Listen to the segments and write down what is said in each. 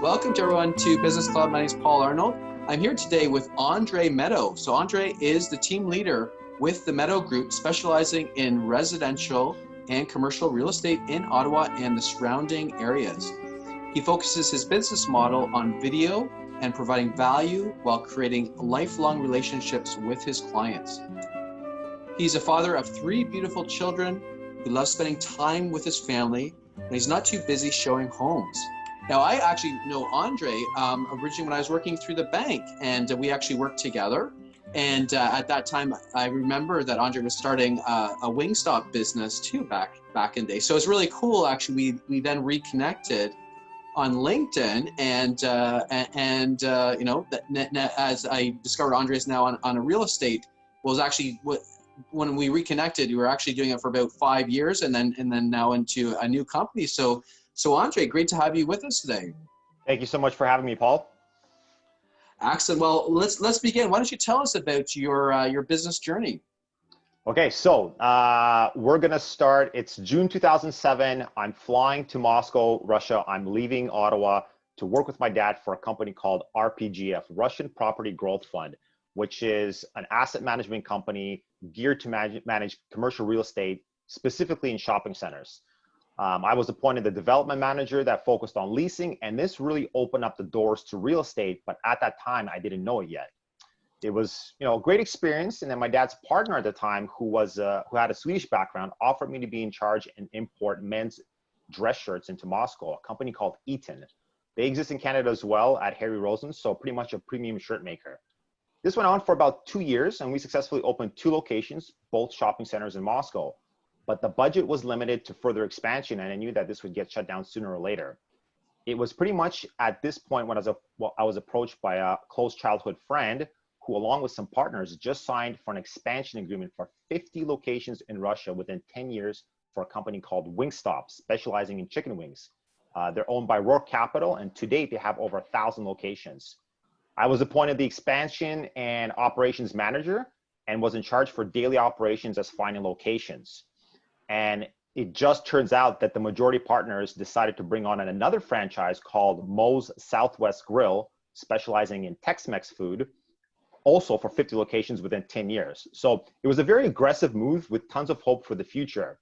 Welcome to everyone to Business Club. My name is Paul Arnold. I'm here today with Andrei Medow. So Andrei is the team leader with the Medow Group, specializing in residential and commercial real estate in Ottawa and the surrounding areas. He focuses his business model on video and providing value while creating lifelong relationships with his clients. He's a father of 3 beautiful children who loves spending time with his family, and he's not too busy showing homes. Now, I actually know Andrei originally when I was working through the bank, and we actually worked together. And at that time, I remember that Andrei was starting a Wingstop business too back in the day. So it's really cool. Actually, we then reconnected on LinkedIn, and you know, as I discovered Andrei is now on a real estate, was actually when we reconnected, we were actually doing it for about 5 years, and then now into a new company. So Andrei, great to have you with us today. Thank you so much for having me, Paul. Excellent. Well, let's begin. Why don't you tell us about your business journey? Okay, so we're gonna start. It's June 2007. I'm flying to Moscow, Russia. I'm leaving Ottawa to work with my dad for a company called RPGF, Russian Property Growth Fund, which is an asset management company geared to manage commercial real estate, specifically in shopping centers. I was appointed the development manager that focused on leasing, and this really opened up the doors to real estate. But at that time, I didn't know it yet. It was, a great experience. And then my dad's partner at the time, who had a Swedish background, offered me to be in charge and import men's dress shirts into Moscow, a company called Eaton. They exist in Canada as well at Harry Rosen, so pretty much a premium shirt maker. This went on for about 2 years, and we successfully opened 2 locations, both shopping centers in Moscow. But the budget was limited to further expansion, and I knew that this would get shut down sooner or later. It was pretty much at this point when I was approached by a close childhood friend who, along with some partners, just signed for an expansion agreement for 50 locations in Russia within 10 years for a company called Wingstop, specializing in chicken wings. They're owned by Rourke Capital, and to date, they have over 1,000 locations. I was appointed the expansion and operations manager and was in charge for daily operations as finding locations. And it just turns out that the majority partners decided to bring on another franchise called Moe's Southwest Grill, specializing in Tex-Mex food, also for 50 locations within 10 years. So it was a very aggressive move with tons of hope for the future.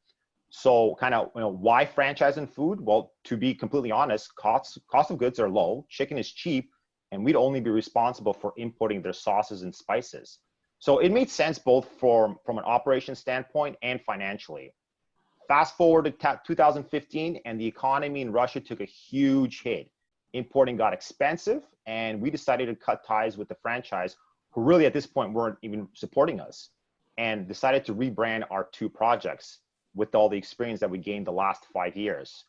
So kind of, why franchise in food? Well, to be completely honest, cost of goods are low, chicken is cheap, and we'd only be responsible for importing their sauces and spices. So it made sense both from an operations standpoint and financially. Fast forward to 2015, and the economy in Russia took a huge hit. Importing got expensive, and we decided to cut ties with the franchise, who really at this point weren't even supporting us, and decided to rebrand our 2 projects with all the experience that we gained the last 5 years.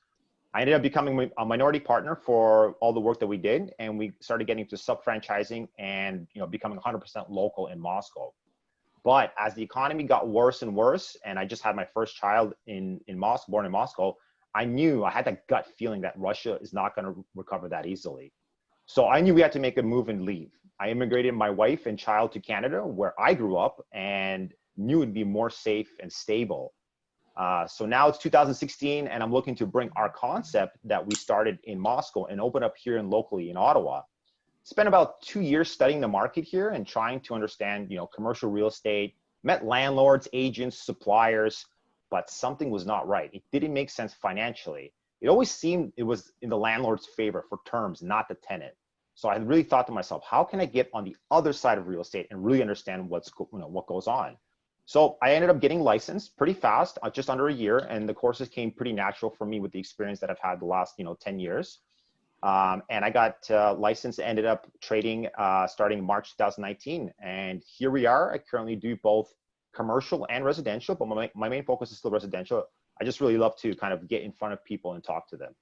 I ended up becoming a minority partner for all the work that we did, and we started getting to sub-franchising and becoming 100% local in Moscow. But as the economy got worse and worse, and I just had my first child in Moscow, born in Moscow, I knew, I had that gut feeling that Russia is not going to recover that easily. So I knew we had to make a move and leave. I immigrated my wife and child to Canada, where I grew up, and knew it'd be more safe and stable. So now it's 2016, and I'm looking to bring our concept that we started in Moscow and open up here locally in Ottawa. Spent about 2 years studying the market here and trying to understand, commercial real estate, met landlords, agents, suppliers, but something was not right. It didn't make sense financially. It always seemed it was in the landlord's favor for terms, not the tenant. So I really thought to myself, how can I get on the other side of real estate and really understand what goes on? So I ended up getting licensed pretty fast, just under a year, and the courses came pretty natural for me with the experience that I've had the last 10 years. And I got licensed, ended up trading starting March 2019. And here we are. I currently do both commercial and residential, but my main focus is still residential. I just really love to kind of get in front of people and talk to them.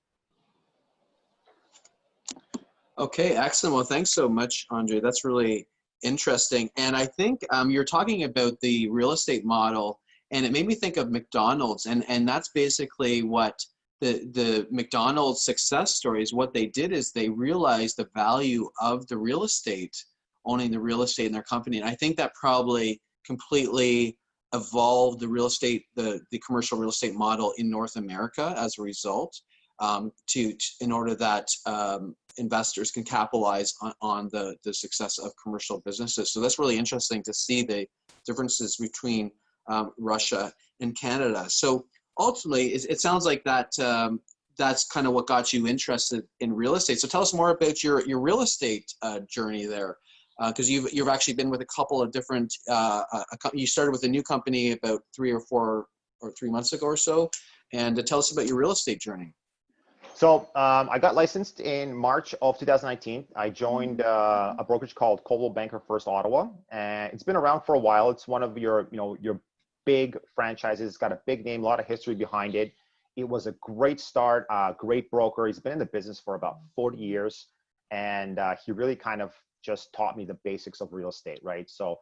Okay, excellent. Well, thanks so much, Andrei. That's really interesting. And I think you're talking about the real estate model, and it made me think of McDonald's. And that's basically what the McDonald's success stories, what they did is they realized the value of the real estate, owning the real estate in their company. And I think that probably completely evolved the real estate, the commercial real estate model in North America as a result. In order that investors can capitalize on the success of commercial businesses. So that's really interesting to see the differences between Russia and Canada. So ultimately, it sounds like that that's kind of what got you interested in real estate. So tell us more about your real estate journey there, because you've actually been with a couple of different. You started with a new company about 3 months ago or so, and tell us about your real estate journey. So I got licensed in March of 2019. I joined a brokerage called Coldwell Banker First Ottawa, and it's been around for a while. It's one of your big franchises. It's got a big name, a lot of history behind it. It was a great start, great broker. He's been in the business for about 40 years, and he really kind of just taught me the basics of real estate, right? So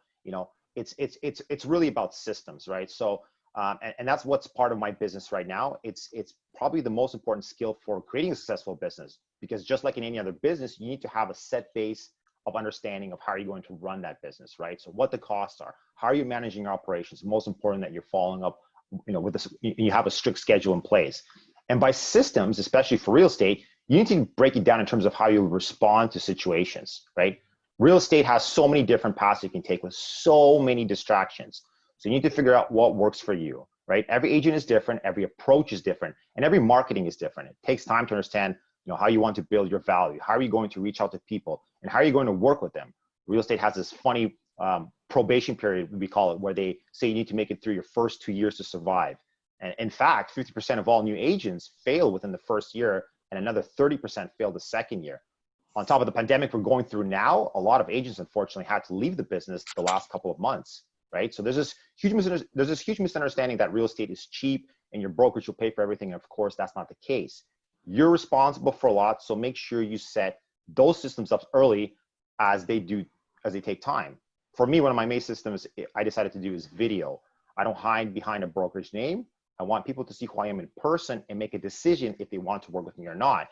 it's really about systems, right? So and that's what's part of my business right now. It's probably the most important skill for creating a successful business, because just like in any other business, you need to have a set base of understanding of how you're going to run that business, right? So what the costs are, how are you managing your operations? Most important that you're following up, with this, you have a strict schedule in place. And by systems, especially for real estate, you need to break it down in terms of how you respond to situations, right? Real estate has so many different paths you can take with so many distractions. So you need to figure out what works for you, right? Every agent is different, every approach is different, and every marketing is different. It takes time to understand, how you want to build your value. How are you going to reach out to people, and how are you going to work with them? Real estate has this funny probation period, we call it, where they say you need to make it through your first 2 years to survive. And in fact, 50% of all new agents fail within the first year, and another 30% fail the second year. On top of the pandemic we're going through now, a lot of agents unfortunately had to leave the business the last couple of months, right? So there's this huge misunderstanding that real estate is cheap and your brokerage will pay for everything. And of course, that's not the case. You're responsible for a lot, so make sure you set those systems up early as they take time. For me, one of my main systems I decided to do is video. I don't hide behind a brokerage name. I want people to see who I am in person and make a decision if they want to work with me or not.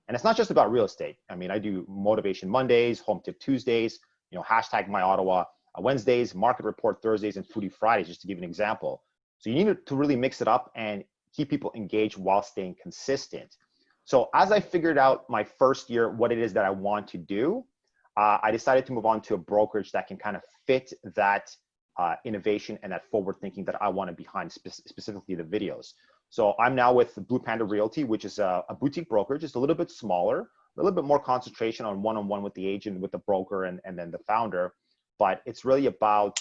And it's not just about real estate. I mean, I do Motivation Mondays, Home Tip Tuesdays, hashtag My Ottawa Wednesdays, Market Report Thursdays, and Foodie Fridays, just to give an example. So you need to really mix it up and keep people engaged while staying consistent. So as I figured out my first year what it is that I want to do, I decided to move on to a brokerage that can kind of fit that innovation and that forward thinking that I want to behind, specifically the videos. So I'm now with Blue Panda Realty, which is a boutique brokerage. It's a little bit smaller, a little bit more concentration on one-on-one with the agent, with the broker, and then the founder. But it's really about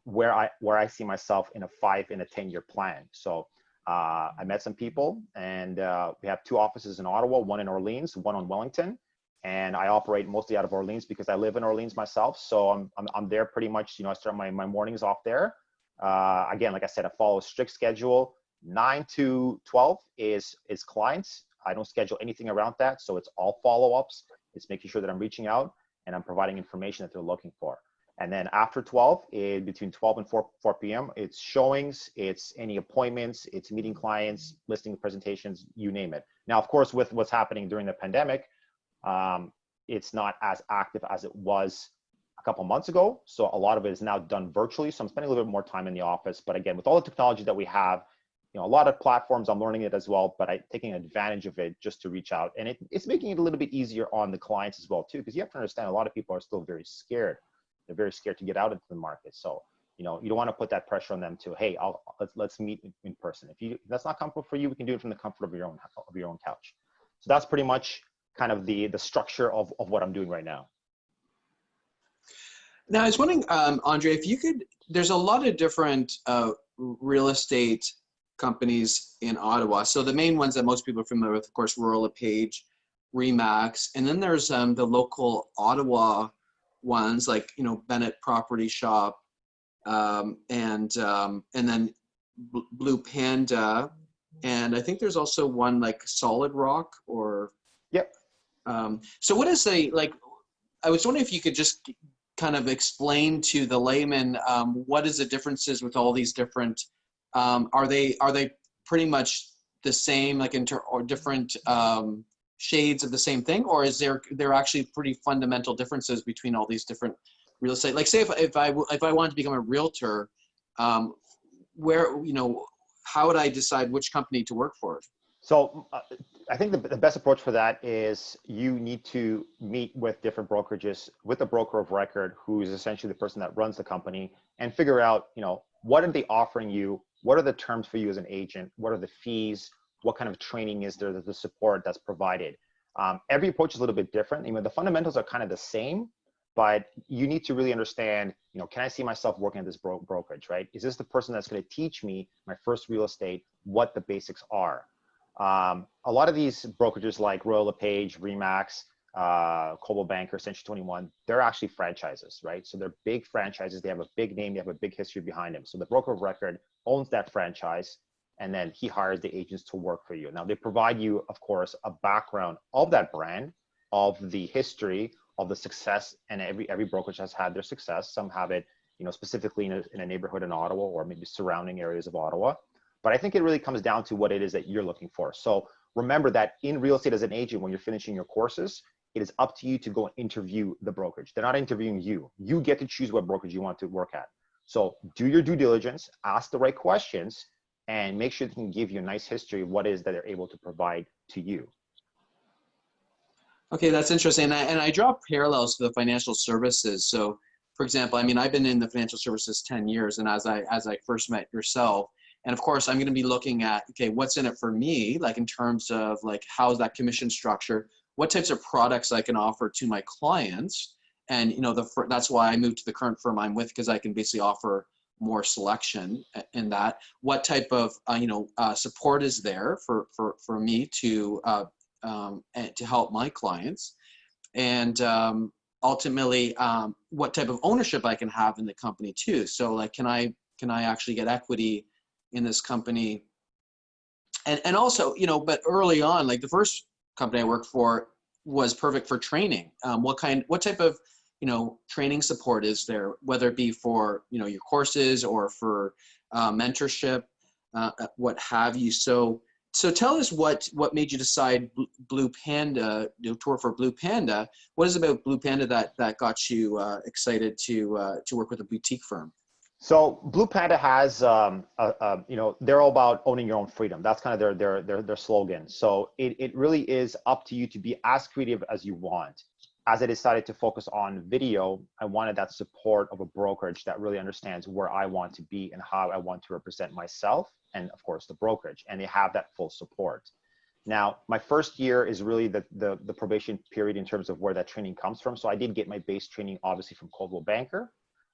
where I see myself in a 5 and a 10-year plan. So I met some people, and we have 2 offices in Ottawa, one in Orleans, one on Wellington. And I operate mostly out of Orleans because I live in Orleans myself. So I'm there pretty much, I start my mornings off there. Again, like I said, I follow a strict schedule. 9 to 12 is clients. I don't schedule anything around that. So it's all follow-ups. It's making sure that I'm reaching out and I'm providing information that they're looking for. And then after 12, between 12 and 4 p.m., it's showings, it's any appointments, it's meeting clients, listing presentations, you name it. Now, of course, with what's happening during the pandemic, it's not as active as it was a couple months ago. So a lot of it is now done virtually. So I'm spending a little bit more time in the office. But again, with all the technology that we have, a lot of platforms, I'm learning it as well, but I'm taking advantage of it just to reach out. And it's making it a little bit easier on the clients as well, too, because you have to understand a lot of people are still very scared. They're very scared to get out into the market. So, you don't want to put that pressure on them to, hey, let's meet in person. If that's not comfortable for you, we can do it from the comfort of your own couch. So that's pretty much kind of the structure of what I'm doing right now. Now, I was wondering, Andre, if you could, there's a lot of different real estate companies in Ottawa. So the main ones that most people are familiar with, of course, Royal LePage, Remax, and then there's the local Ottawa ones like Bennett Property Shop, and then Blue Panda, and I think there's also one like Solid Rock or. Yep. So what is I was wondering if you could just kind of explain to the layman what is the differences with all these different. Are they pretty much the same, like or different shades of the same thing, or is there actually pretty fundamental differences between all these different real estate? Like, say if I wanted to become a realtor, where how would I decide which company to work for? So I think the best approach for that is you need to meet with different brokerages with a broker of record who is essentially the person that runs the company and figure out, what are they offering you? What are the terms for you as an agent? What are the fees? What kind of training is there? The support that's provided? Every approach is a little bit different. The fundamentals are kind of the same, but you need to really understand, can I see myself working at this brokerage, right? Is this the person that's going to teach me my first real estate, what the basics are? A lot of these brokerages like Royal LePage, Remax, Coldwell Banker, Century 21, they're actually franchises, right? So they're big franchises. They have a big name. They have a big history behind them. So the broker of record owns that franchise, and then he hires the agents to work for you. Now they provide you, of course, a background of that brand, of the history, of the success, and every brokerage has had their success. Some have it, specifically in a neighborhood in Ottawa or maybe surrounding areas of Ottawa. But I think it really comes down to what it is that you're looking for. So remember that in real estate as an agent, when you're finishing your courses, it is up to you to go and interview the brokerage. They're not interviewing you. You get to choose what brokerage you want to work at. So do your due diligence, ask the right questions, and make sure they can give you a nice history of what it is that they're able to provide to you. Okay, that's interesting. And I draw parallels to the financial services. So for example, I've been in the financial services 10 years. And as I first met yourself, and of course, I'm going to be looking at, okay, what's in it for me, like in terms of like, how's that commission structure? What types of products I can offer to my clients? And, that's why I moved to the current firm I'm with, because I can basically offer more selection in that. What type of, support is there for me to help my clients? And ultimately, what type of ownership I can have in the company too. So like, can I actually get equity in this company? And also, but early on, like the first company I worked for was perfect for training. What type of, training support is there, whether it be for, your courses or for mentorship, what have you. So tell us what made you decide Blue Panda, to work for Blue Panda. What is it about Blue Panda that got you excited to work with a boutique firm? So Blue Panda has, they're all about owning your own freedom. That's kind of their slogan. So it really is up to you to be as creative as you want. As I decided to focus on video, I wanted that support of a brokerage that really understands where I want to be and how I want to represent myself, and of course the brokerage, and they have that full support. Now, my first year is really the probation period in terms of where that training comes from. So I did get my base training, obviously, from Coldwell Banker.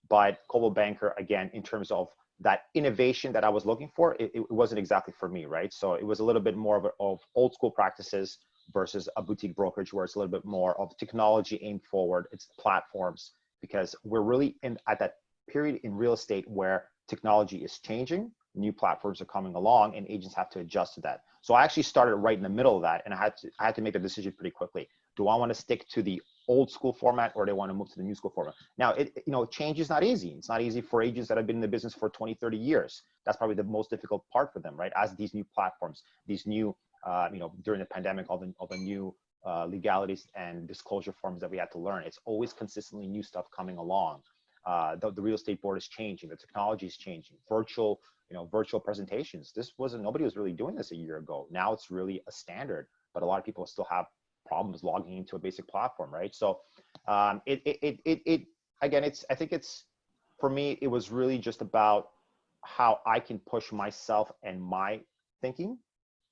But Coldwell Banker, again, in terms of that innovation that I was looking for, it wasn't exactly for me, right? So it was a little bit more of old school practices versus a boutique brokerage where it's a little bit more of technology aimed forward. It's platforms, because we're really at that period in real estate where technology is changing, new platforms are coming along, and agents have to adjust to that. So I actually started right in the middle of that, and I had to make a decision pretty quickly. Do I want to stick to the old school format, or do I want to move to the new school format? Now, change is not easy. It's not easy for agents that have been in the business for 20, 30 years. That's probably the most difficult part for them, right? As these new platforms, these new, during the pandemic, all the new legalities and disclosure forms that we had to learn. It's always consistently new stuff coming along. The real estate board is changing. The technology is changing. Virtual presentations. Nobody was really doing this a year ago. Now it's really a standard, but a lot of people still have problems logging into a basic platform, right? So I think for me, it was really just about how I can push myself and my thinking,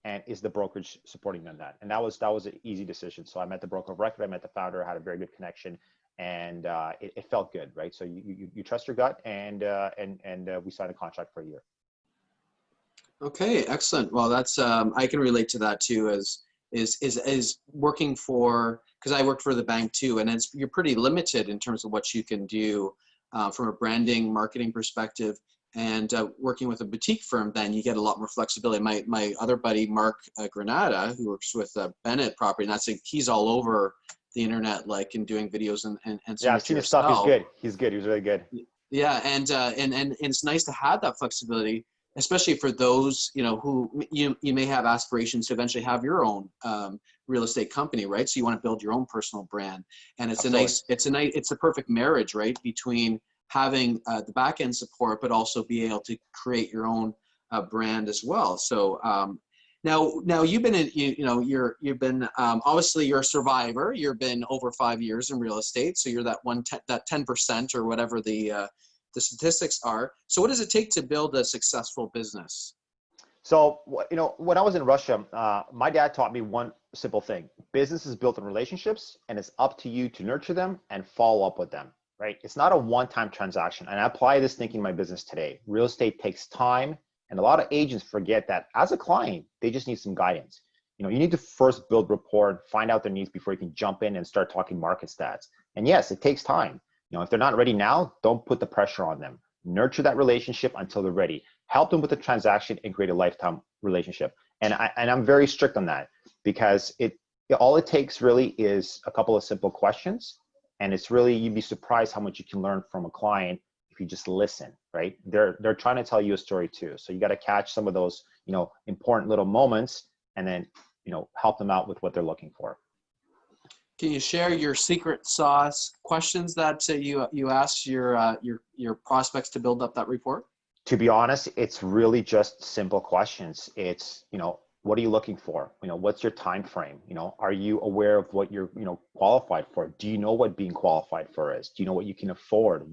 and is the brokerage supporting me on that? And that was an easy decision. So I met the broker of record, I met the founder, had a very good connection, and it felt good, right? So you trust your gut, and we signed a contract for a year. Okay, excellent. Well, that's I can relate to that too, as is working for, because I worked for the bank too, and you're pretty limited in terms of what you can do from a branding, marketing perspective. And working with a boutique firm, then you get a lot more flexibility. My other buddy, Mark Granada, who works with Bennett Property, and he's all over the internet, like, and doing videos and yeah, I've seen his stuff. He's good. He's good. He's really good. Yeah, and it's nice to have that flexibility, especially for those, who you may have aspirations to eventually have your own real estate company, right? So you want to build your own personal brand, and it's Absolutely. It's a perfect marriage, right, between having the back end support, but also be able to create your own brand as well. So Now you've been in, you've been obviously you're a survivor. You've been over 5 years in real estate, so you're that 10% or whatever the statistics are. So what does it take to build a successful business? So, when I was in Russia, my dad taught me one simple thing. Business is built on relationships, and it's up to you to nurture them and follow up with them, right? It's not a one-time transaction. And I apply this thinking in my business today. Real estate takes time, and a lot of agents forget that as a client, they just need some guidance. You need to first build rapport, find out their needs before you can jump in and start talking market stats. And yes, it takes time. If they're not ready now, don't put the pressure on them. Nurture that relationship until they're ready. Help them with the transaction and create a lifetime relationship. And I'm very strict on that, because all it takes really is a couple of simple questions. And it's really, you'd be surprised how much you can learn from a client if you just listen, right? They're trying to tell you a story too. So you got to catch some of those, important little moments, and then, help them out with what they're looking for. Can you share your secret sauce questions that you ask your prospects to build up that rapport? To be honest, it's really just simple questions. It's, what are you looking for? What's your time frame? Are you aware of what you're, qualified for? Do you know what being qualified for is? Do you know what you can afford?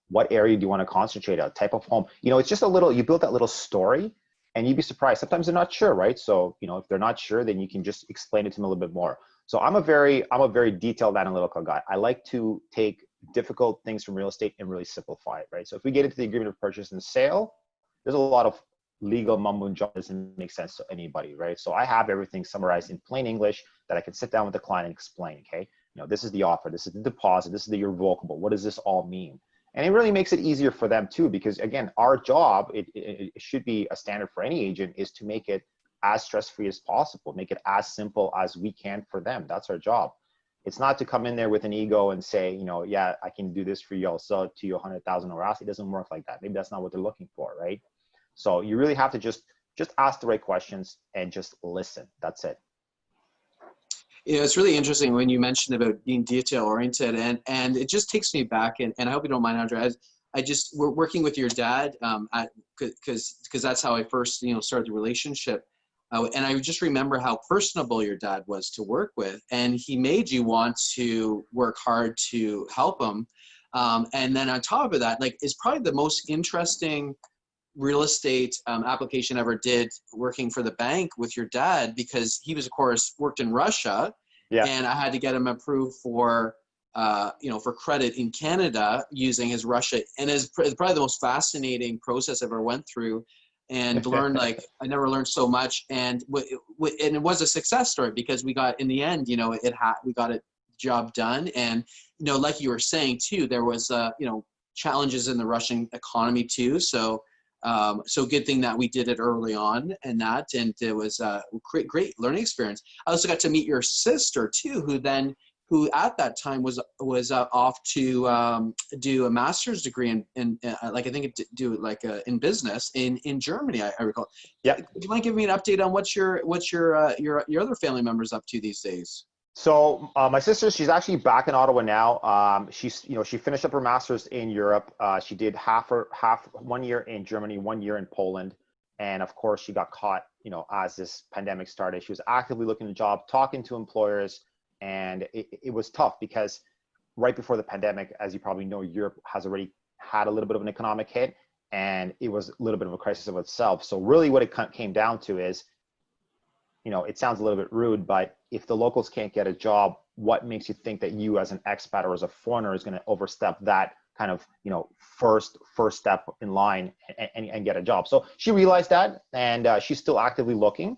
What area do you want to concentrate on? Type of home? It's just you build that little story, and you'd be surprised. Sometimes they're not sure, right? So, if they're not sure, then you can just explain it to them a little bit more. So I'm a very detailed analytical guy. I like to take difficult things from real estate and really simplify it, right? So if we get into the agreement of purchase and sale, there's a lot of legal mumbo and jumbo that doesn't make sense to anybody, right? So I have everything summarized in plain English that I can sit down with the client and explain, okay? This is the offer, this is the deposit, this is the irrevocable. What does this all mean? And it really makes it easier for them too, because again, our job, it should be a standard for any agent, is to make it as stress-free as possible, make it as simple as we can for them. That's our job. It's not to come in there with an ego and say, yeah, I can do this for you. I'll sell it to you 100,000 or else. It doesn't work like that. Maybe that's not what they're looking for, right? So you really have to just ask the right questions and just listen. That's it. It's really interesting when you mentioned about being detail oriented, and it just takes me back, and I hope you don't mind, Andrei. We're working with your dad because that's how I first started the relationship. And I just remember how personable your dad was to work with, and he made you want to work hard to help him. And then on top of that, it's probably the most interesting real estate application I ever did, working for the bank with your dad, because he was, of course, worked in Russia, yeah, and I had to get him approved for for credit in Canada using his Russia, and it's probably the most fascinating process I ever went through. And learned I never learned so much, and it was a success story, because we got, in the end, we got it job done. And like you were saying too, there was challenges in the Russian economy too. So good thing that we did it early on, and it was a great learning experience. I also got to meet your sister too, who at that time was off to do a master's degree in in business in Germany. I recall. Yeah. Do you mind giving me an update on what your other family members up to these days? So my sister, she's actually back in Ottawa now. She finished up her master's in Europe. She did half 1 year in Germany, 1 year in Poland, and of course she got caught. As this pandemic started, she was actively looking for a job, talking to employers. And it was tough, because right before the pandemic, as you probably know, Europe has already had a little bit of an economic hit, and it was a little bit of a crisis of itself. So really what it came down to is, it sounds a little bit rude, but if the locals can't get a job, what makes you think that you as an expat or as a foreigner is going to overstep that kind of, first step in line and get a job? So she realized that, and she's still actively looking.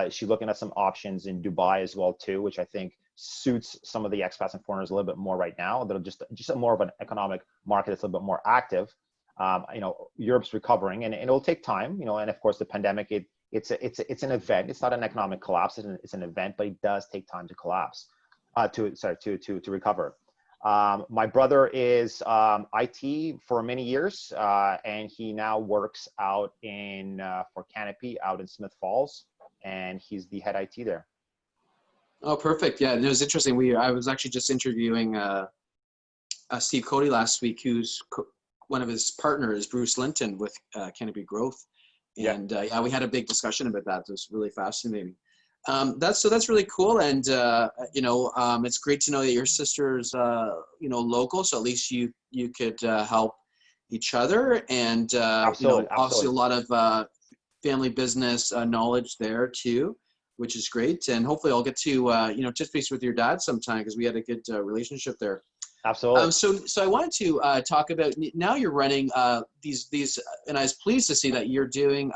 She's looking at some options in Dubai as well too, which I think suits some of the expats and foreigners a little bit more right now. That'll just more of an economic market that's a little bit more active. Europe's recovering, and it'll take time. And of course the pandemic, it's an event. It's not an economic collapse. It's an event, but it does take time to collapse. To recover. My brother is IT for many years, and he now works out for Canopy out in Smith Falls, and he's the head IT there. Oh, perfect. Yeah, it was interesting. I was actually just interviewing Steve Cody last week, who's one of his partners, Bruce Linton, with Canopy Growth. Yeah. And yeah, we had a big discussion about that. It was really fascinating. That's really cool, and it's great to know that your sister's local, so at least you could help each other, and Absolutely. obviously a Absolutely. lot of family business knowledge there too, which is great. And hopefully I'll get to touch base with your dad sometime, because we had a good relationship there. Absolutely. So I wanted to talk about, now you're running these, and I was pleased to see that you're doing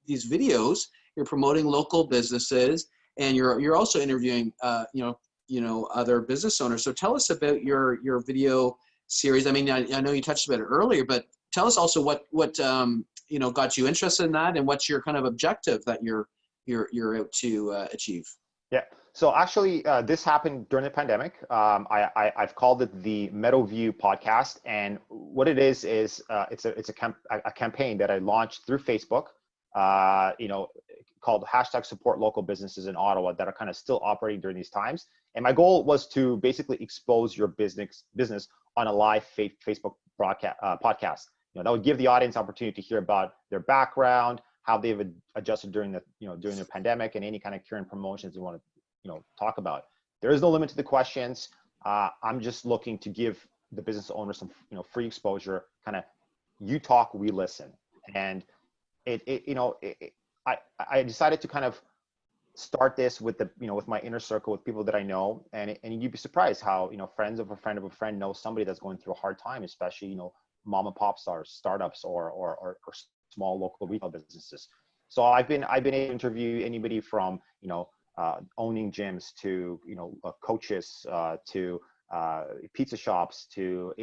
these videos. You're promoting local businesses, and you're also interviewing other business owners. So tell us about your video series. I mean, I know you touched about it earlier, but tell us also what got you interested in that, and what's your kind of objective that you're out to achieve. Yeah. So actually, this happened during the pandemic. I've called it the Medow View podcast, and what it is it's a campaign that I launched through Facebook, called #support local businesses in Ottawa that are kind of still operating during these times. And my goal was to basically expose your business on a live Facebook podcast. That would give the audience opportunity to hear about their background, how they've adjusted during the pandemic, and any kind of current promotions they want to talk about. There is no limit to the questions. I'm just looking to give the business owner some free exposure. Kind of, you talk, we listen. And I decided to kind of start this with with my inner circle, with people that I know, and you'd be surprised how friends of a friend of a friend know somebody that's going through a hard time, especially mom and pop stars, startups, or small local retail businesses. So I've been able to interview anybody from owning gyms to coaches to pizza shops to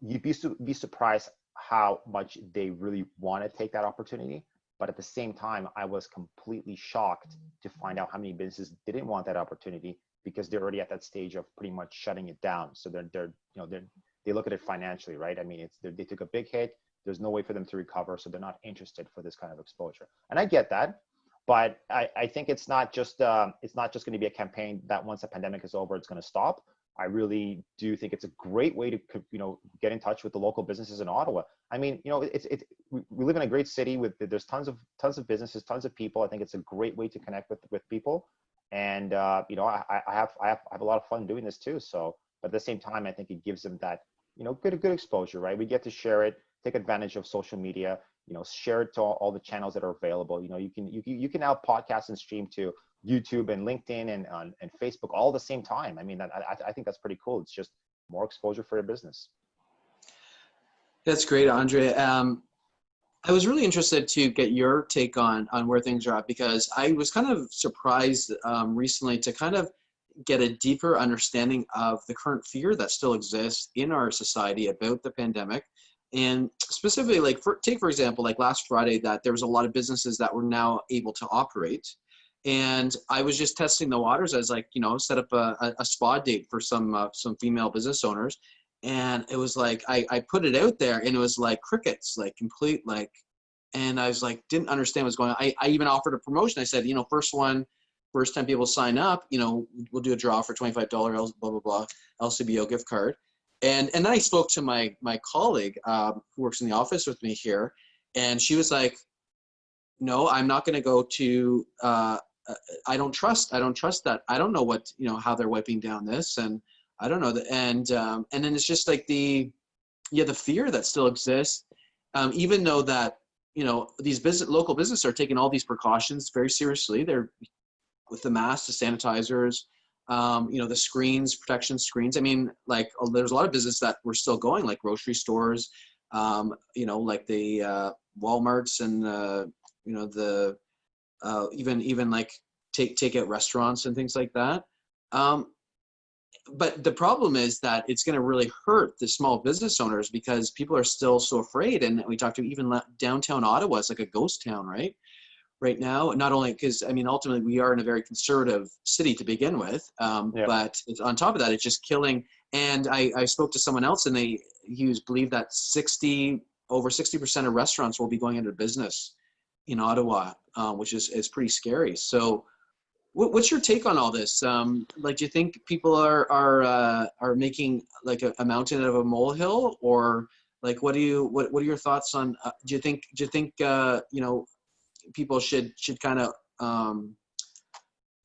you'd be surprised how much they really want to take that opportunity. But at the same time, I was completely shocked to find out how many businesses didn't want that opportunity, because they're already at that stage of pretty much shutting it down. So they look at it financially, right? I mean, they took a big hit. There's no way for them to recover, so they're not interested for this kind of exposure. And I get that, but I think it's not just going to be a campaign that once the pandemic is over, it's going to stop. I really do think it's a great way to get in touch with the local businesses in Ottawa. I mean, we live in a great city there's tons of businesses, tons of people. I think it's a great way to connect with people, and I have a lot of fun doing this too. So, but at the same time, I think it gives them that good exposure, right? We get to share it, take advantage of social media, share it to all the channels that are available. You can now podcast and stream to YouTube and LinkedIn and Facebook all at the same time. I mean, I think that's pretty cool. It's just more exposure for your business. That's great, Andre. I was really interested to get your take on where things are at, because I was kind of surprised recently to kind of get a deeper understanding of the current fear that still exists in our society about the pandemic. And specifically, take for example, like last Friday, that there was a lot of businesses that were now able to operate. And I was just testing the waters. I was like, set up a spa date for some female business owners. And it was like, I put it out there, and it was like crickets, like complete, and I was like, didn't understand what's going on. I even offered a promotion. I said, first 10 people sign up, we'll do a draw for $25, blah, blah, blah, LCBO gift card. And then I spoke to my colleague who works in the office with me here, and she was like, no, I'm not going to go to, I don't trust that. I don't know what, how they're wiping down this, and I don't know that. And then it's just like the fear that still exists, even though that, these local businesses are taking all these precautions very seriously. They're with the masks, the sanitizers, the screens, protection screens. I mean, there's a lot of business that we're still going, like grocery stores, like the Walmarts and even like take-out restaurants and things like that. But the problem is that it's going to really hurt the small business owners, because people are still so afraid. And we talked to even downtown Ottawa, it's like a ghost town, right now. Not only because, I mean, ultimately we are in a very conservative city to begin with, but it's, on top of that, it's just killing. And I spoke to someone else, and he believed that over 60% of restaurants will be going into business in Ottawa, which is pretty scary. So what's your take on all this? Do you think people are making like a mountain out of a molehill, or Like, what are your thoughts on? Do you think you know, people should kind of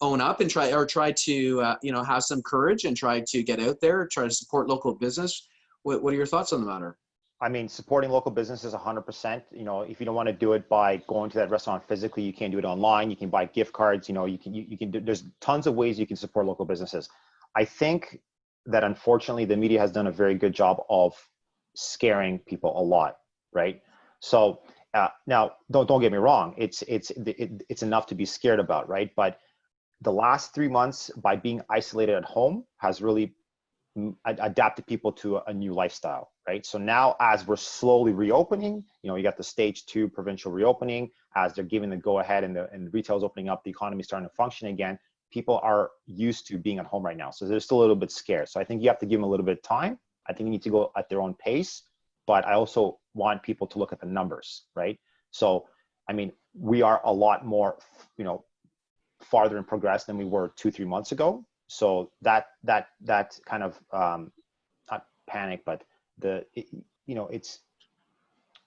own up and try to you know, have some courage and try to get out there, try to support local business? What are your thoughts on the matter? I mean, supporting local businesses 100%. You know, if you don't want to do it by going to that restaurant physically, you can do it online. You can buy gift cards. You know, you can do, there's tons of ways you can support local businesses. I think that unfortunately the media has done a very good job of scaring people a lot, right? So now, don't get me wrong. It's enough to be scared about, right? But the last 3 months, by being isolated at home, has really adapted people to a new lifestyle, right? So now, as we're slowly reopening, you know, you got the stage 2 provincial reopening, as they're giving the go ahead and the retail's opening up, the economy's starting to function again. People are used to being at home right now, so they're still a little bit scared. So I think you have to give them a little bit of time. I think you need to go at their own pace, but I also want people to look at the numbers, right? So, I mean, we are a lot more, you know, farther in progress than we were 2-3 months ago. So that kind of not panic, but you know, it's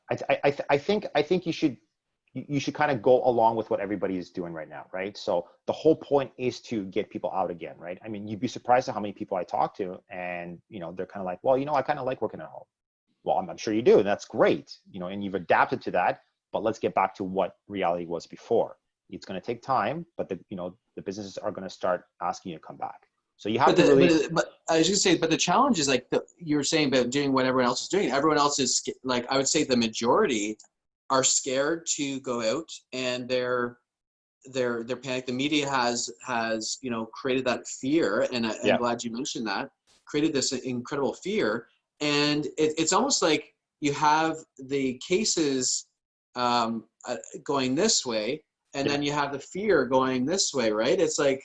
I think you should kind of go along with what everybody is doing right now, right? So the whole point is to get people out again, right? I mean, you'd be surprised at how many people I talk to, and you know, they're kind of like, well, you know, I kind of like working at home. Well, I'm sure you do, and that's great, you know, and you've adapted to that. But let's get back to what reality was before. It's going to take time, but the businesses are going to start asking you to come back. So you have to really. But I was going to say, but the challenge is like you were saying about doing what everyone else is doing. Everyone else is like, I would say the majority are scared to go out, and they're panicked. The media has you know, created that fear, and I'm Yeah. glad you mentioned that, created this incredible fear, and it's almost like you have the cases going this way, and then you have the fear going this way, right? It's like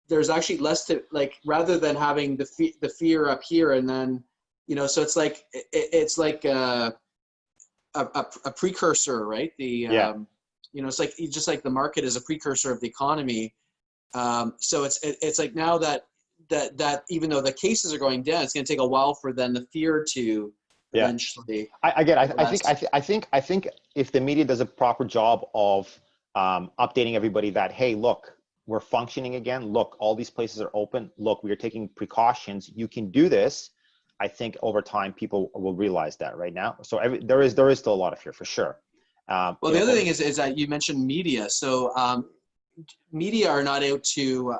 there's actually less to, like, rather than having the fear up here, and then, you know, so it's like it's like a precursor, right? Yeah. You know, it's like just like the market is a precursor of the economy. So it's like now that even though the cases are going down, it's going to take a while for then the fear to Yeah. eventually. I think if the media does a proper job of updating everybody that, hey, look, we're functioning again. Look, all these places are open. Look, we are taking precautions. You can do this. I think over time people will realize that right now. So there is still a lot of fear for sure. Well, the other thing is that you mentioned media. So media are not out to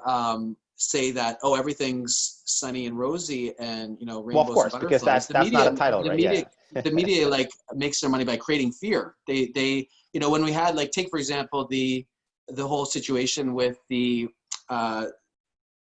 say that, oh, everything's sunny and rosy and, you know, well, of rainbows and course, because butterflies. that's not a title, right? Yeah. The media like makes their money by creating fear. They you know, when we had, like, take for example the whole situation with the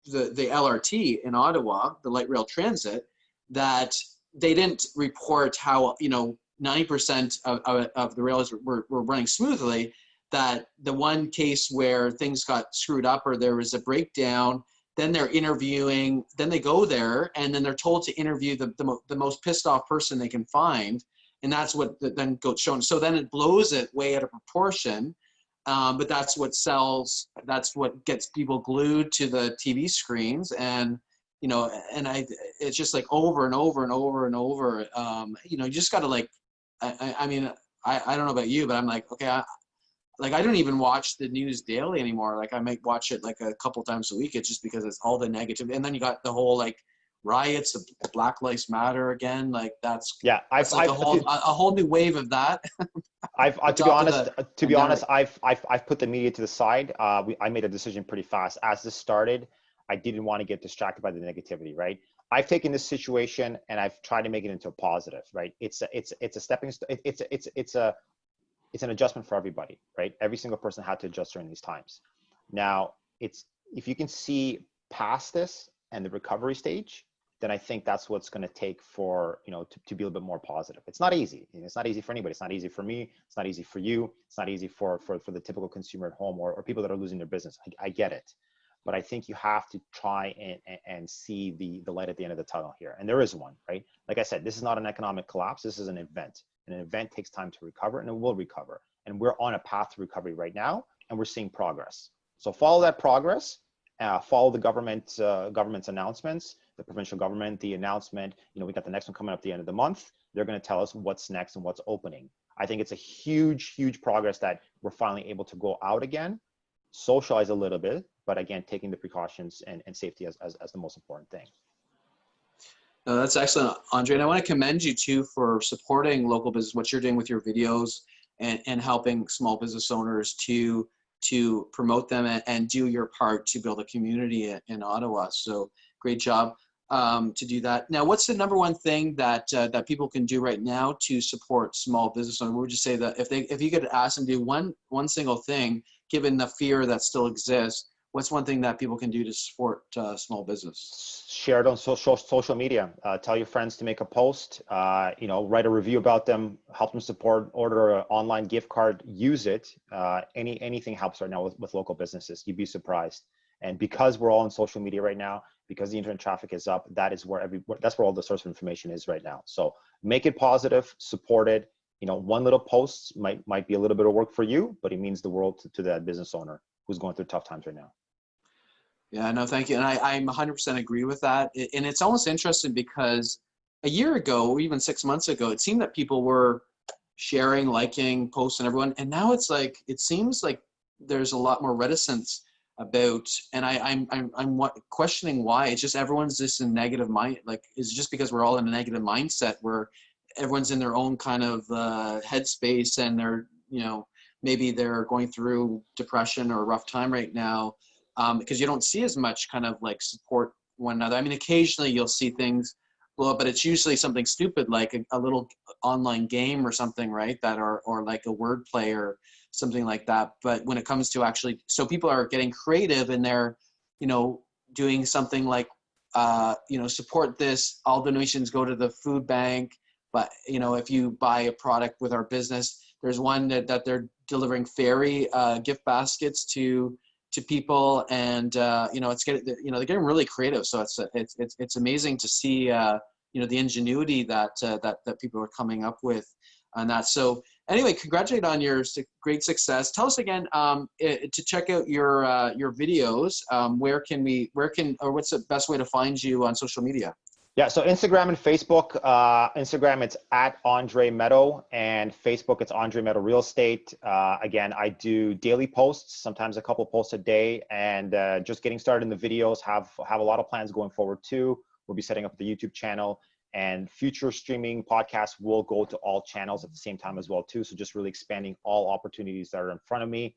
LRT in Ottawa, the light rail transit, that they didn't report how, you know, 90% of the rails were running smoothly. That the one case where things got screwed up or there was a breakdown, then they're interviewing, then they go there and then they're told to interview the most pissed off person they can find. And that's what then goes shown. So then it blows it way out of proportion. But that's what sells. That's what gets people glued to the TV screens, and you know, and it's just like over and over and over and over. You know, you just got to, like, I mean, I don't know about you, but I'm like, okay, I don't even watch the news daily anymore. Like, I might watch it like a couple times a week. It's just because it's all the negative, and then you got the whole, like, riots, the Black Lives Matter again. Like that's like a whole new wave of that. To be honest, I've put the media to the side. I made a decision pretty fast. As this started, I didn't want to get distracted by the negativity, right? I've taken this situation and I've tried to make it into a positive, right? It's a stepping stone. It's an adjustment for everybody, right? Every single person had to adjust during these times. Now, if you can see past this and the recovery stage, then I think that's what's going to take for, you know, to be a little bit more positive. It's not easy. It's not easy for anybody. It's not easy for me. It's not easy for you. It's not easy for the typical consumer at home or people that are losing their business. I get it. But I think you have to try and see the light at the end of the tunnel here. And there is one, right? Like I said, this is not an economic collapse. This is an event. And an event takes time to recover, and it will recover. And we're on a path to recovery right now, and we're seeing progress. So follow that progress. Follow the government's announcements, the provincial government, the announcement. You know, we got the next one coming up at the end of the month. they're going to tell us what's next and what's opening. I think it's a huge, huge progress that we're finally able to go out again, socialize a little bit, but again, taking the precautions and safety as the most important thing. No, that's excellent, Andre. And I want to commend you too for supporting local business, what you're doing with your videos and helping small business owners to promote them and do your part to build a community in Ottawa. So great job to do that. Now, what's the number one thing that that people can do right now to support small business owners? What would you say that if you could ask them to do one single thing, given the fear that still exists, what's one thing that people can do to support small business? Share it on social media. Tell your friends to make a post. You know, write a review about them. Help them support. Order an online gift card. Use it. Anything helps right now with local businesses. You'd be surprised. And because we're all on social media right now, because the internet traffic is up, that's where all the source of information is right now. So make it positive. Support it. You know, one little post might be a little bit of work for you, but it means the world to that business owner who's going through tough times right now. Yeah, no, thank you. And I'm 100% agree with that. And it's almost interesting because a year ago, or even 6 months ago, it seemed that people were sharing, liking posts and everyone. And now it's like, it seems like there's a lot more reticence about, and I'm questioning why. It's just everyone's just in negative mind. Like, it's just because we're all in a negative mindset where everyone's in their own kind of headspace and they're, you know, maybe they're going through depression or a rough time right now. Because you don't see as much kind of like support one another. I mean, occasionally you'll see things blow up, but it's usually something stupid like a little online game or something, right? That or like a word play or something like that. But when it comes to actually, so people are getting creative and they're, you know, doing something like, you know, support this, all donations go to the food bank. But, you know, if you buy a product with our business, there's one that they're delivering fairy gift baskets to people, and you know, it's getting, you know, they're getting really creative. So it's amazing to see you know, the ingenuity that that people are coming up with on that. So anyway, congratulate on your great success. Tell us again to check out your videos. Where can or what's the best way to find you on social media? Yeah, so Instagram and Facebook. Instagram, it's at Andrei Medow, and Facebook, it's Andrei Medow Real Estate. Again, I do daily posts, sometimes a couple posts a day, and just getting started in the videos. Have a lot of plans going forward too. We'll be setting up the YouTube channel, and future streaming podcasts will go to all channels at the same time as well too. So just really expanding all opportunities that are in front of me.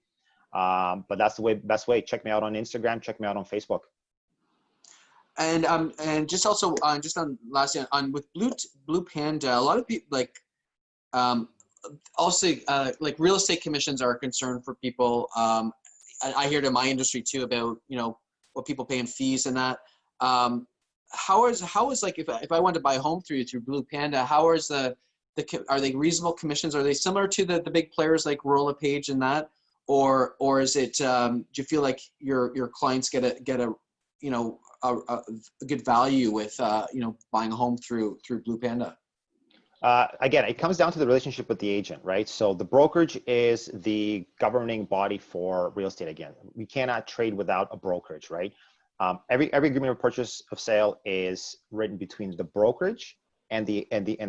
But that's the best way. Check me out on Instagram. Check me out on Facebook. And just also just on last year on with Blue Panda, a lot of people like also like real estate commissions are a concern for people. I hear it in my industry too about, you know, what people pay in fees and that. How is like if I want to buy a home through Blue Panda, how is are they reasonable commissions? Are they similar to the big players like Royal LePage and that, or is it do you feel like your clients get a you know, a good value with you know, buying a home through Blue Panda? Again, it comes down to the relationship with the agent, right? So the brokerage is the governing body for real estate. Again, we cannot trade without a brokerage, right? Every agreement of purchase of sale is written between the brokerage and the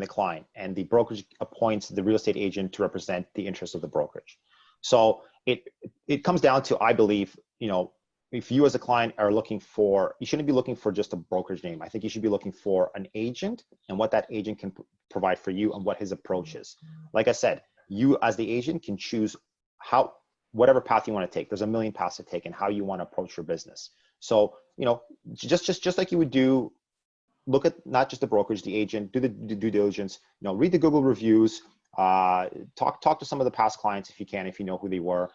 client, and the brokerage appoints the real estate agent to represent the interests of the brokerage. So it comes down to, I believe, you know, if you as a client are looking for, you shouldn't be looking for just a brokerage name. I think you should be looking for an agent and what that agent can provide for you and what his approach is. Like I said, you as the agent can choose whatever path you want to take. There's a million paths to take and how you want to approach your business. So, you know, just like you would do, look at not just the brokerage, the agent, do the due diligence, you know, read the Google reviews, talk to some of the past clients if you can, if you know who they were.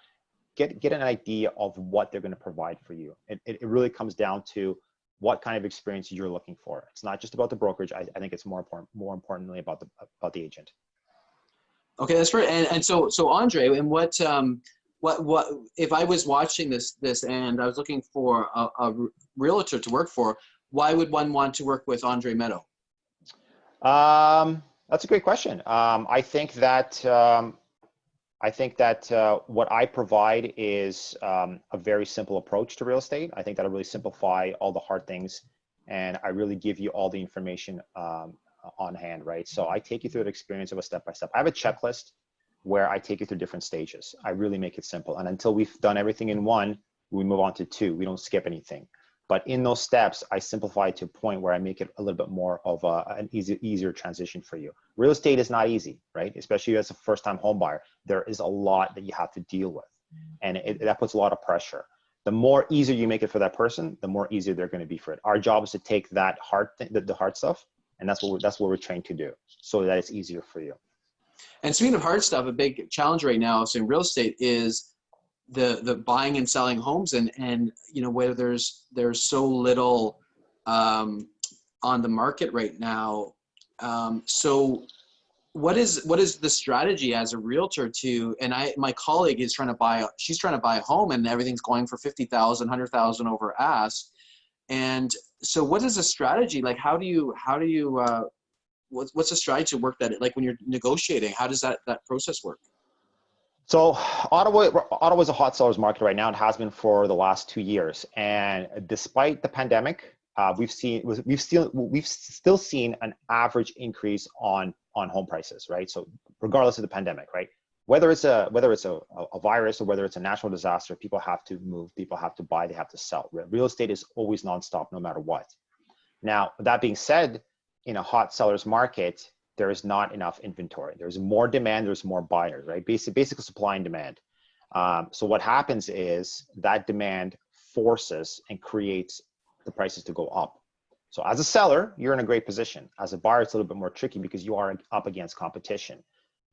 Get an idea of what they're going to provide for you. It really comes down to what kind of experience you're looking for. It's not just about the brokerage. I think it's more importantly about the agent. Okay, that's great. And so Andre, and what if I was watching this and I was looking for a realtor to work for, why would one want to work with Andre Medow? That's a great question. I think that what I provide is a very simple approach to real estate. I think that I really simplify all the hard things, and I really give you all the information on hand, right? So I take you through the experience of a step by step. I have a checklist where I take you through different stages. I really make it simple. And until we've done everything in one, we move on to two. We don't skip anything. But in those steps, I simplify it to a point where I make it a little bit more of an easier transition for you. Real estate is not easy, right? Especially as a first-time home buyer. There is a lot that you have to deal with. And that puts a lot of pressure. The more easier you make it for that person, the more easier they're going to be for it. Our job is to take that hard thing, the hard stuff, and that's what we're trained to do, so that it's easier for you. And speaking of hard stuff, a big challenge right now in real estate is the buying and selling homes, and you know, where there's so little on the market right now. So what is the strategy as a realtor to, and my colleague is she's trying to buy a home and everything's going for 50,000, 100,000 over ask. And so what is the strategy? Like, how do you what's the strategy to work that, like when you're negotiating, how does that process work? So Ottawa is a hot sellers market right now. It has been for the last 2 years. And despite the pandemic, we've still seen an average increase on home prices, right? So regardless of the pandemic, right? Whether it's a virus or whether it's a natural disaster, people have to move, people have to buy, they have to sell. Real estate is always nonstop, no matter what. Now, that being said, in a hot sellers market, there is not enough inventory. There's more demand, there's more buyers, right? Basically supply and demand. So what happens is that demand forces and creates the prices to go up. So as a seller, you're in a great position. As a buyer, it's a little bit more tricky because you are up against competition.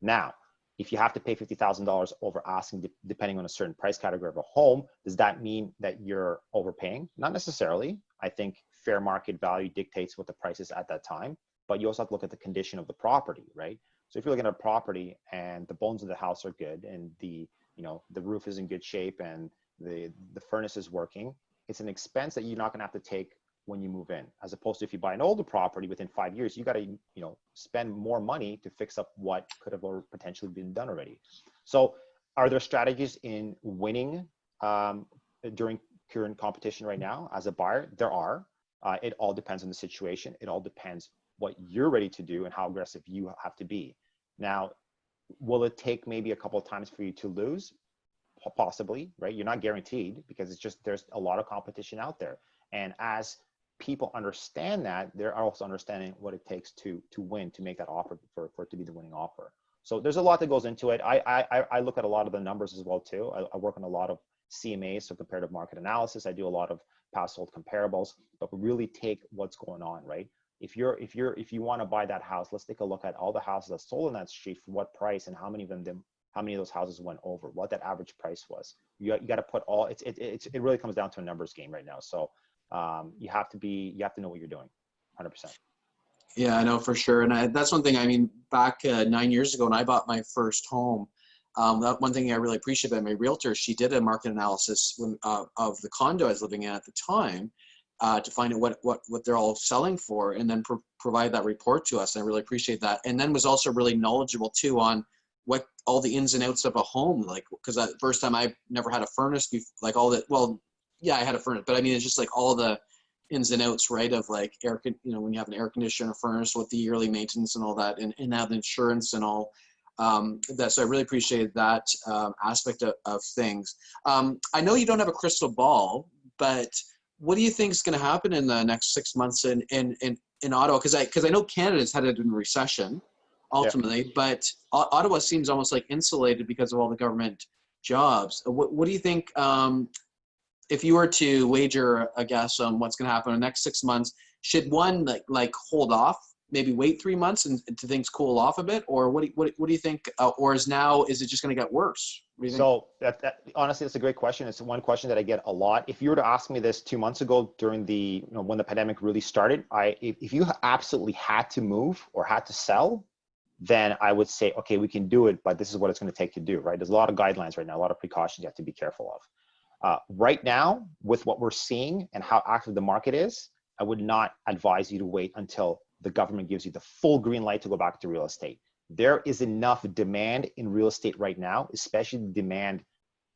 Now, if you have to pay $50,000 over asking, depending on a certain price category of a home, does that mean that you're overpaying? Not necessarily. I think fair market value dictates what the price is at that time, but you also have to look at the condition of the property, right? So if you're looking at a property and the bones of the house are good and the roof is in good shape and the furnace is working, it's an expense that you're not going to have to take when you move in, as opposed to if you buy an older property within 5 years, you got to spend more money to fix up what could have potentially been done already. So are there strategies in winning during current competition right now as a buyer? There are. It all depends on the situation. It all depends what you're ready to do and how aggressive you have to be. Now, will it take maybe a couple of times for you to lose? Possibly, right? You're not guaranteed, because it's just, there's a lot of competition out there. And as people understand that, they're also understanding what it takes to win, to make that offer for it to be the winning offer. So there's a lot that goes into it. I look at a lot of the numbers as well too. I work on a lot of CMAs, so comparative market analysis. I do a lot of past sold comparables, but we really take what's going on, right? If you want to buy that house, let's take a look at all the houses that sold on that street, for what price, and how many of those houses went over, what that average price was. You got to put all, it really comes down to a numbers game right now. So you have to know what you're doing, 100%. Yeah, I know for sure. And that's one thing, I mean, back 9 years ago when I bought my first home, that one thing I really appreciate about my realtor, she did a market analysis of the condo I was living in at the time, to find out what they're all selling for, and then provide that report to us. And I really appreciate that. And then was also really knowledgeable too on what all the ins and outs of a home, like, because that first time I never had a furnace before, like all that, well, yeah, I had a furnace, but I mean, it's just like all the ins and outs, right? Of like when you have an air conditioner, furnace, what the yearly maintenance and all that, and now the insurance and all that. So I really appreciate that aspect of things. I know you don't have a crystal ball, but what do you think is going to happen in the next 6 months in Ottawa? Because I know Canada's headed in recession ultimately, yeah. But Ottawa seems almost like insulated because of all the government jobs. What do you think, if you were to wager a guess on what's going to happen in the next 6 months, should one like hold off, maybe wait 3 months and to things cool off a bit, or what do you think? Or is it just going to get worse? So honestly, that's a great question. It's one question that I get a lot. If you were to ask me this 2 months ago during the, when the pandemic really started, if you absolutely had to move or had to sell, then I would say, okay, we can do it, but this is what it's going to take to do, right? There's a lot of guidelines right now, a lot of precautions you have to be careful of. Right now, with what we're seeing and how active the market is, I would not advise you to wait until the government gives you the full green light to go back to real estate. There is enough demand in real estate right now, especially the demand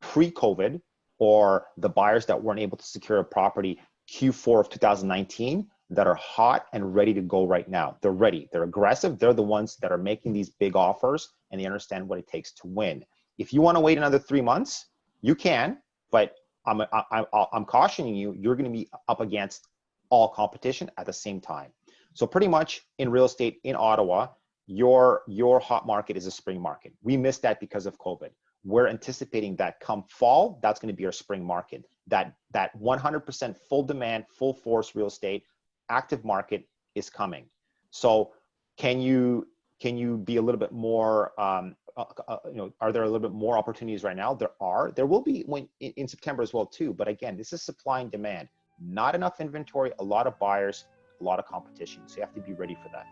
pre-COVID, or the buyers that weren't able to secure a property Q4 of 2019. that are hot and ready to go right now. They're ready. They're aggressive. They're the ones that are making these big offers, and they understand what it takes to win. If you want to wait another 3 months, you can, but I'm cautioning you, you're going to be up against all competition at the same time. So pretty much in real estate in Ottawa, your hot market is a spring market. We missed that because of COVID. We're anticipating that come fall, that's going to be our spring market. That 100% full demand, full force real estate, active market is coming. So can you be a little bit more, are there a little bit more opportunities right now? There will be in September as well too. But again, this is supply and demand. Not enough inventory, a lot of buyers, a lot of competition. So you have to be ready for that.